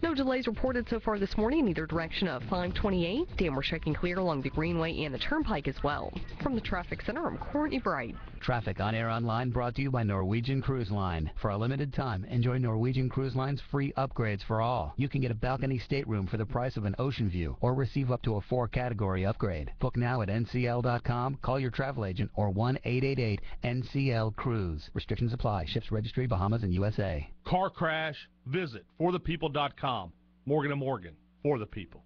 No delays reported so far this morning in either direction of 528. Dan, we're checking clear along the Greenway and the Turnpike as well. From the Traffic Center, I'm Courtney Bright. Traffic on Air Online brought to you by Norwegian Cruise Line. For a limited time, enjoy Norwegian Cruise Line's free upgrades for all. You can get a balcony stateroom for the price of an ocean view or receive up to a 4-category upgrade. Book now at ncl.com, call your travel agent, or 1-888-NCL-CRUISE. Restrictions apply. Ships Registry, Bahamas, and USA. Car crash, visit forthepeople.com. Morgan & Morgan, for the people.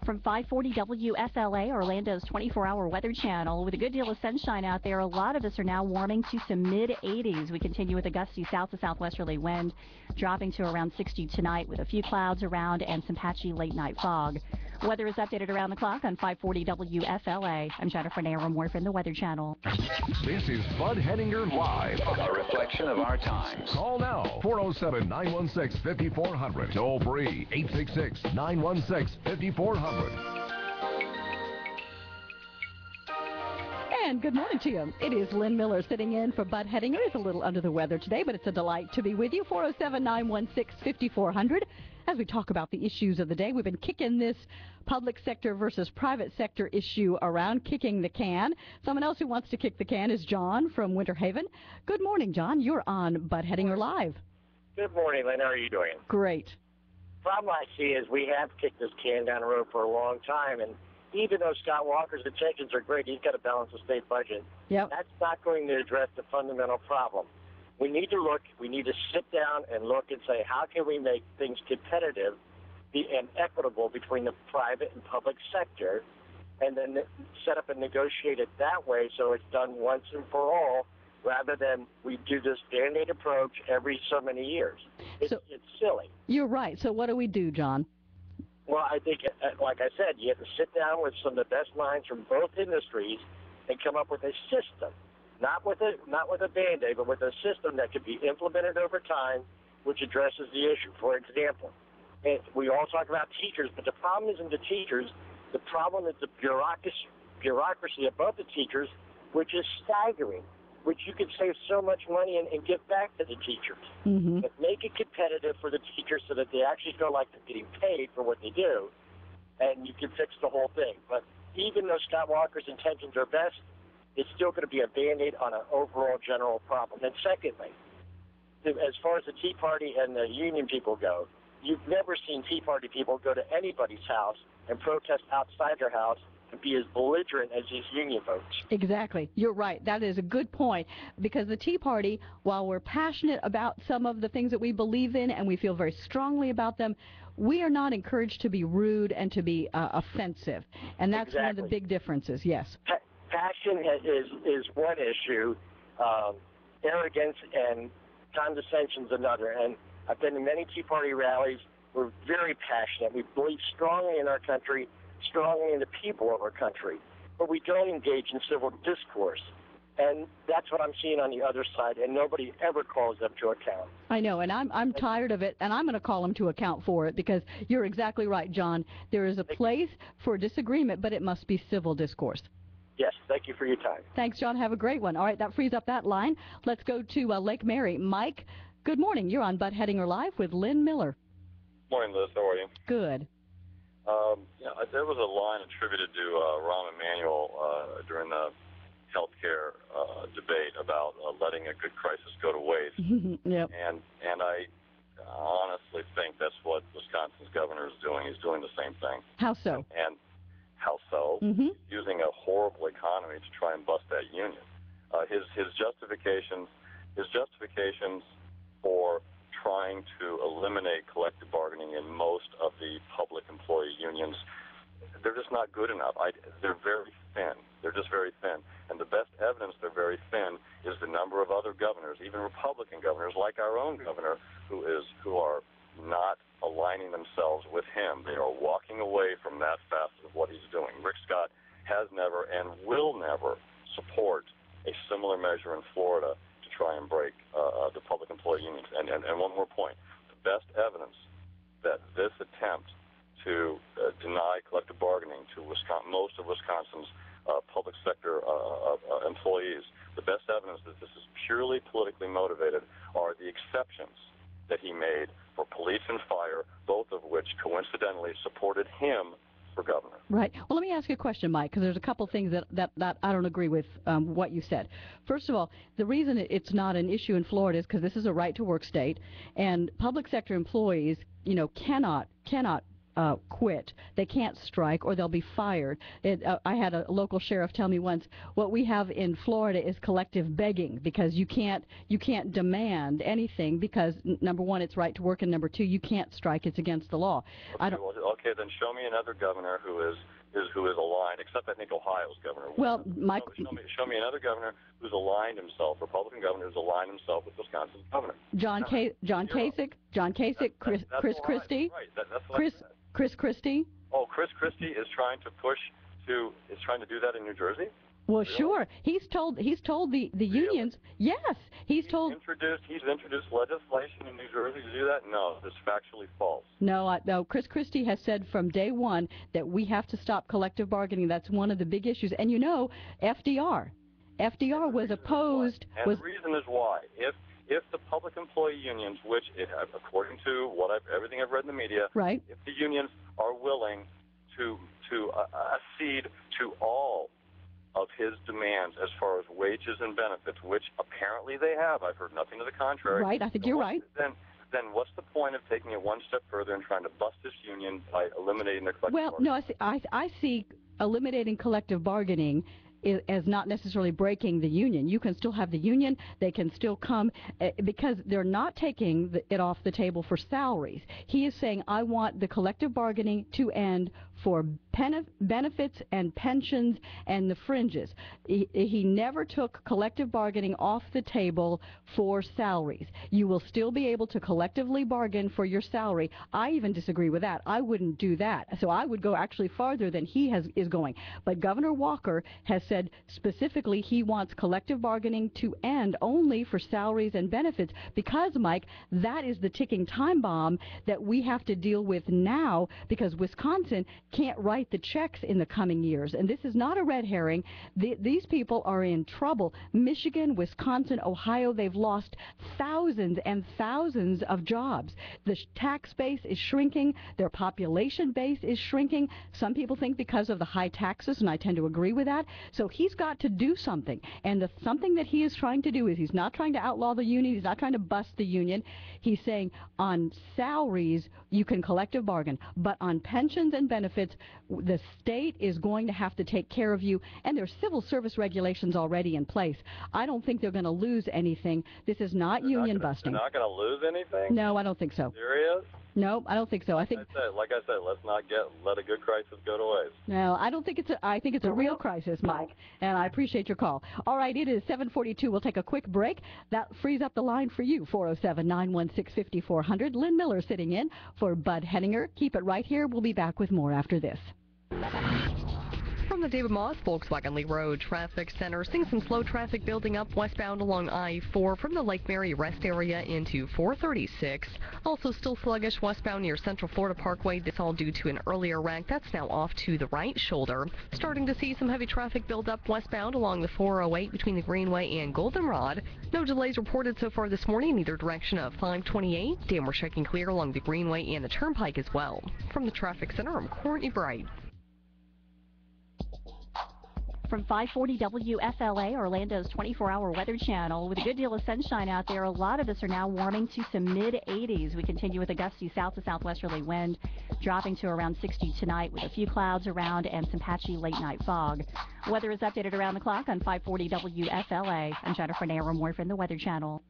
From 540 WFLA, Orlando's 24-hour weather channel. With a good deal of sunshine out there, a lot of us are now warming to some mid-80s. We continue with a gusty south to southwesterly wind, dropping to around 60 tonight with a few clouds around and some patchy late-night fog. Weather is updated around the clock on 540 WFLA. I'm Jennifer Naramore from the Weather Channel. This is Bud Hedinger Live, a reflection of our times. Call now, 407-916-5400. Toll free, 866-916-5400. And good morning to you. It is Lynn Miller sitting in for Bud Hedinger. He's a little under the weather today, but it's a delight to be with you. 407-916-5400. As we talk about the issues of the day, we've been kicking this public sector versus private sector issue around, kicking the can. Someone else who wants to kick the can is John from Winter Haven. Good morning, John. You're on Bud Hedinger Live. Good morning, Lynn. How are you doing? Great. The problem I see is we have kicked this can down the road for a long time, and even though Scott Walker's intentions are great, he's got to balance the state budget. Yep. That's not going to address the fundamental problem. We need to sit down and look and say, how can we make things competitive and equitable between the private and public sector, and then set up and negotiate it that way so it's done once and for all, rather than we do this Band-Aid approach every so many years. It's silly. You're right. So what do we do, John? Well, I think, like I said, you have to sit down with some of the best minds from both industries and come up with a system, not with a Band-Aid, but with a system that could be implemented over time, which addresses the issue. For example, we all talk about teachers, but the problem isn't the teachers. The problem is the bureaucracy above the teachers, which is staggering, which you could save so much money and give back to the teachers. Mm-hmm. But make it competitive for the teachers so that they actually feel like they're getting paid for what they do, and you can fix the whole thing. But even though Scott Walker's intentions are best, it's still going to be a Band-Aid on an overall general problem. And secondly, as far as the Tea Party and the union people go, you've never seen Tea Party people go to anybody's house and protest outside their house and be as belligerent as these union folks. Exactly. You're right. That is a good point, because the Tea Party, while we're passionate about some of the things that we believe in and we feel very strongly about them, we are not encouraged to be rude and to be offensive. And that's one of the big differences, yes. Passion is one issue. Arrogance and condescension is another. And I've been to many Tea Party rallies. We're very passionate. We believe strongly in our country, strongly in the people of our country, but we don't engage in civil discourse. And that's what I'm seeing on the other side, and nobody ever calls them to account. I know, and I'm tired of it, and I'm going to call them to account for it, because you're exactly right, John. There is a place for disagreement, but it must be civil discourse. Yes, thank you for your time. Thanks, John. Have a great one. All right, that frees up that line. Let's go to Lake Mary. Mike, good morning. You're on Bud Hedinger Live with Lynn Miller. Morning, Liz. How are you? Good. There was a line attributed to Rahm Emanuel during the healthcare debate about letting a good crisis go to waste. Yep. And I honestly think that's what Wisconsin's governor is doing. He's doing the same thing. How so? And how so? Mm-hmm. He's using a horrible economy to try and bust that union. His justifications for trying to eliminate collective bargaining in most of the public employee unions, they're just not good enough. They're very thin. They're just very thin. And the best evidence they're very thin is the number of other governors, even Republican governors like our own governor, who are not aligning themselves with him. They are walking away from that facet of what he's doing. Rick Scott has never and will never support a similar measure in Florida to try and break the public employee unions. And one more point. The best evidence that this attempt to deny collective bargaining to most of Wisconsin's public sector employees, the best evidence that this is purely politically motivated are the exceptions that he made for police and fire, both of which coincidentally supported him for governor. Right. Well, let me ask you a question, Mike, because there's a couple things that I don't agree with what you said. First of all, the reason it's not an issue in Florida is because this is a right-to-work state, and public sector employees, cannot quit. They can't strike or they'll be fired. I had a local sheriff tell me once, what we have in Florida is collective begging, because you can't demand anything because, number one, it's right to work, and number two, you can't strike. It's against the law. Okay, then show me another governor who is aligned, except I think Ohio's governor. Well, Mike, show me another governor who's aligned himself, Republican governor who's aligned himself with Wisconsin's governor. John Kasich, Chris Christie. Right. That's what I said. Chris Christie? Oh, Chris Christie is trying to do that in New Jersey? Well, really? Sure. He's told the unions. Yes, he's introduced legislation in New Jersey to do that. No, it's factually false. No. Chris Christie has said from day one that we have to stop collective bargaining. That's one of the big issues. And FDR was opposed. The reason is why. If the public employee unions, which, according to everything I've read in the media, right, if the unions are willing to accede to all of his demands as far as wages and benefits, which apparently they have, I've heard nothing to the contrary. Right, I think you're right. Then what's the point of taking it one step further and trying to bust this union by eliminating their collective bargaining? Well, no, I see eliminating collective bargaining as not necessarily breaking the union. You can still have the union. They can still come because they're not taking it off the table for salaries. He is saying, I want the collective bargaining to end for benefits and pensions and the fringes. He never took collective bargaining off the table for salaries. You will still be able to collectively bargain for your salary. I even disagree with that. I wouldn't do that. So I would go actually farther than he is going. But Governor Walker has said specifically he wants collective bargaining to end only for salaries and benefits because, Mike, that is the ticking time bomb that we have to deal with now because Wisconsin can't write the checks in the coming years. And this is not a red herring. These people are in trouble. Michigan, Wisconsin, Ohio, they've lost thousands and thousands of jobs. The tax base is shrinking. Their population base is shrinking. Some people think because of the high taxes, and I tend to agree with that. So he's got to do something. And the something that he is trying to do is he's not trying to outlaw the union. He's not trying to bust the union. He's saying on salaries, you can collective bargain. But on pensions and benefits, the state is going to have to take care of you. And there's civil service regulations already in place. I don't think they're going to lose anything. This is not union busting. They're not going to lose anything? No, I don't think so. Serious? No, I don't think so. Like I said, let's not let a good crisis go to waste. No, I don't think I think it's a real crisis, Mike, and I appreciate your call. All right, it is 7:42. We'll take a quick break. That frees up the line for you, 407-916-5400. Lynn Miller sitting in for Bud Henninger. Keep it right here. We'll be back with more after this. From the David Moss Volkswagen Lee Road Traffic Center, seeing some slow traffic building up westbound along I-4 from the Lake Mary rest area into 436. Also still sluggish westbound near Central Florida Parkway. This all due to an earlier wreck that's now off to the right shoulder. Starting to see some heavy traffic build up westbound along the 408 between the Greenway and Goldenrod. No delays reported so far this morning in either direction of 528. Dan, we're checking clear along the Greenway and the Turnpike as well. From the Traffic Center, I'm Courtney Bright. From 540 WFLA, Orlando's 24-hour weather channel. With a good deal of sunshine out there, a lot of us are now warming to some mid-80s. We continue with a gusty south to southwesterly wind, dropping to around 60 tonight with a few clouds around and some patchy late-night fog. Weather is updated around the clock on 540 WFLA. I'm Jennifer Nair, more from the Weather Channel.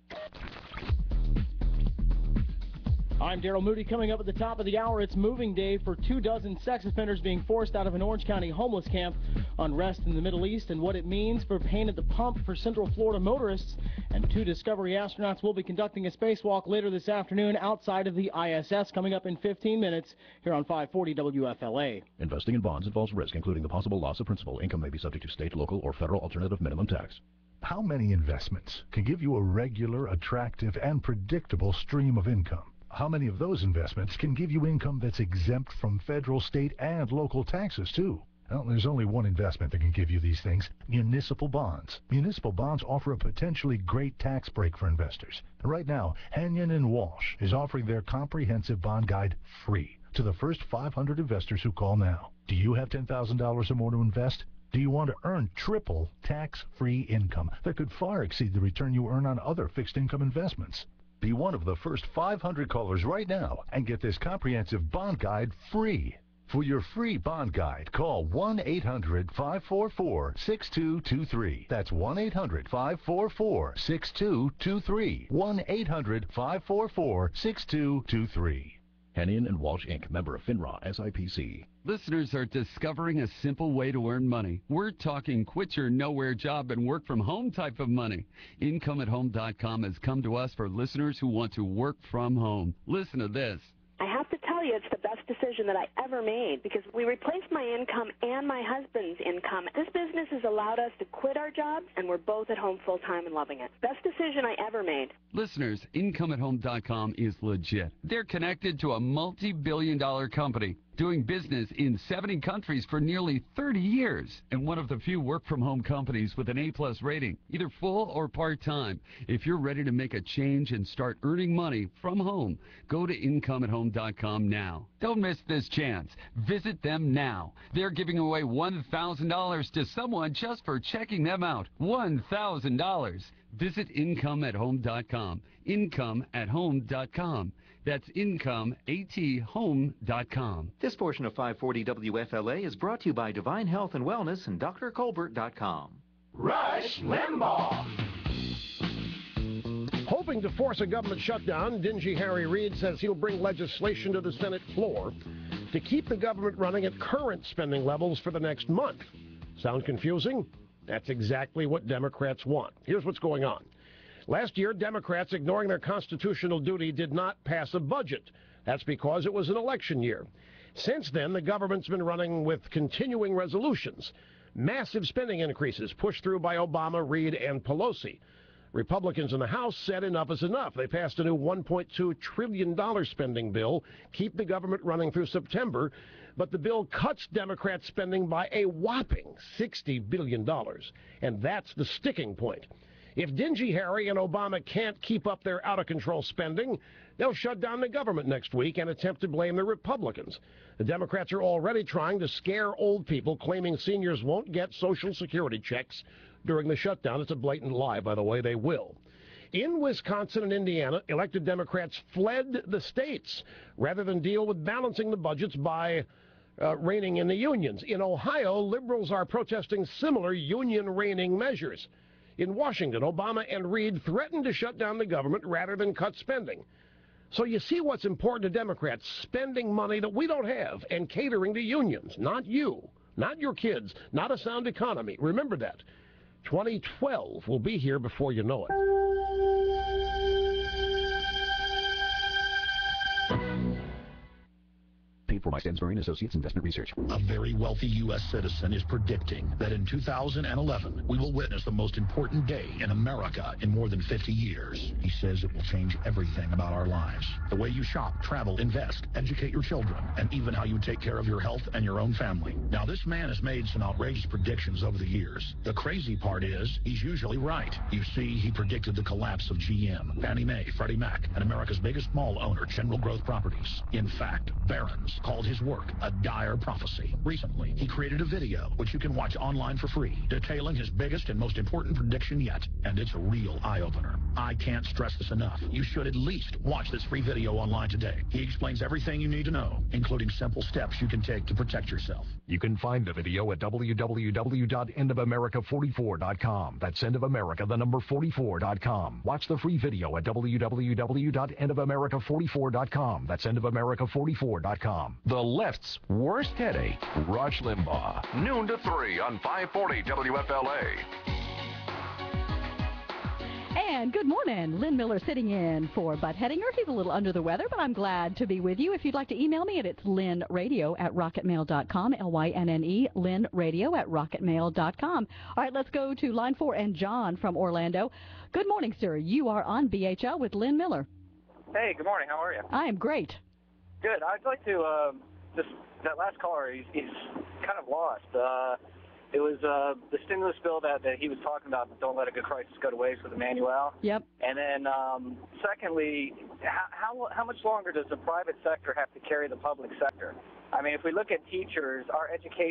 I'm Daryl Moody. Coming up at the top of the hour, it's moving day for 24 sex offenders being forced out of an Orange County homeless camp. Unrest in the Middle East and what it means for pain at the pump for Central Florida motorists. And 2 Discovery astronauts will be conducting a spacewalk later this afternoon outside of the ISS, coming up in 15 minutes here on 540 WFLA. Investing in bonds involves risk, including the possible loss of principal. Income may be subject to state, local, or federal alternative minimum tax. How many investments can give you a regular, attractive, and predictable stream of income? How many of those investments can give you income that's exempt from federal, state, and local taxes, too? Well, there's only one investment that can give you these things: municipal bonds. Municipal bonds offer a potentially great tax break for investors. Right now, Hanyon & Walsh is offering their comprehensive bond guide free to the first 500 investors who call now. Do you have $10,000 or more to invest? Do you want to earn triple tax-free income that could far exceed the return you earn on other fixed income investments? Be one of the first 500 callers right now and get this comprehensive bond guide free. For your free bond guide, call 1-800-544-6223. That's 1-800-544-6223. 1-800-544-6223. Hanyon & Walsh, Inc., member of FINRA SIPC. Listeners are discovering a simple way to earn money. We're talking quit your nowhere job and work from home type of money. IncomeAtHome.com has come to us for listeners who want to work from home. Listen to this. I have to tell you, it's the best decision that I ever made because we replaced my income and my husband's income. This business has allowed us to quit our jobs, and we're both at home full-time and loving it. Best decision I ever made. Listeners, IncomeAtHome.com is legit. They're connected to a multi-billion-dollar company doing business in 70 countries for nearly 30 years, and one of the few work-from-home companies with an A-plus rating, either full or part-time. If you're ready to make a change and start earning money from home, go to IncomeAtHome.com now. Don't miss this chance. Visit them now. They're giving away $1,000 to someone just for checking them out. $1,000. Visit IncomeAtHome.com. IncomeAtHome.com. That's IncomeAtHome.com. This portion of 540 WFLA is brought to you by Divine Health and Wellness and DrColbert.com. Rush Limbaugh. Hoping to force a government shutdown, dingy Harry Reid says he'll bring legislation to the Senate floor to keep the government running at current spending levels for the next month. Sound confusing? That's exactly what Democrats want. Here's what's going on. Last year, Democrats, ignoring their constitutional duty, did not pass a budget. That's because it was an election year. Since then, the government's been running with continuing resolutions. Massive spending increases pushed through by Obama, Reid, and Pelosi. Republicans in the House said enough is enough. They passed a new $1.2 trillion spending bill, keep the government running through September, but the bill cuts Democrat spending by a whopping $60 billion. And that's the sticking point. If dingy Harry and Obama can't keep up their out-of-control spending, they'll shut down the government next week and attempt to blame the Republicans. The Democrats are already trying to scare old people, claiming seniors won't get Social Security checks during the shutdown. It's a blatant lie, by the way. They will. In Wisconsin and Indiana, elected Democrats fled the states rather than deal with balancing the budgets by reining in the unions. In Ohio, liberals are protesting similar union-reining measures. In Washington, Obama and Reid threatened to shut down the government rather than cut spending. So you see what's important to Democrats: spending money that we don't have and catering to unions, not you, not your kids, not a sound economy. Remember that. 2012 will be here before you know it. Paid for by Stansbury & Associates Investment Research. A very wealthy U.S. citizen is predicting that in 2011, we will witness the most important day in America in more than 50 years. He says it will change everything about our lives. The way you shop, travel, invest, educate your children, and even how you take care of your health and your own family. Now, this man has made some outrageous predictions over the years. The crazy part is, he's usually right. You see, he predicted the collapse of GM, Fannie Mae, Freddie Mac, and America's biggest mall owner, General Growth Properties. In fact, Barron's called his work a dire prophecy. Recently, he created a video, which you can watch online for free, detailing his biggest and most important prediction yet. And it's a real eye-opener. I can't stress this enough. You should at least watch this free video online today. He explains everything you need to know, including simple steps you can take to protect yourself. You can find the video at www.endofamerica44.com. That's endofamerica44.com. Watch the free video at www.endofamerica44.com. That's endofamerica44.com. The left's worst headache, Rush Limbaugh. Noon to 3 on 540 WFLA. And good morning. Lynn Miller sitting in for Bud Hettinger. He's a little under the weather, but I'm glad to be with you. If you'd like to email me, it's lynnradio@rocketmail.com, Lynnne, lynnradio@rocketmail.com. All right, let's go to line 4 and John from Orlando. Good morning, sir. You are on BHL with Lynn Miller. Hey, good morning. How are you? I am great. Good. I'd like to just that last caller. He's kind of lost. It was the stimulus bill that he was talking about, don't let a good crisis go to waste with Emmanuel. Yep. And then secondly, how much longer does the private sector have to carry the public sector? I mean, if we look at teachers, our education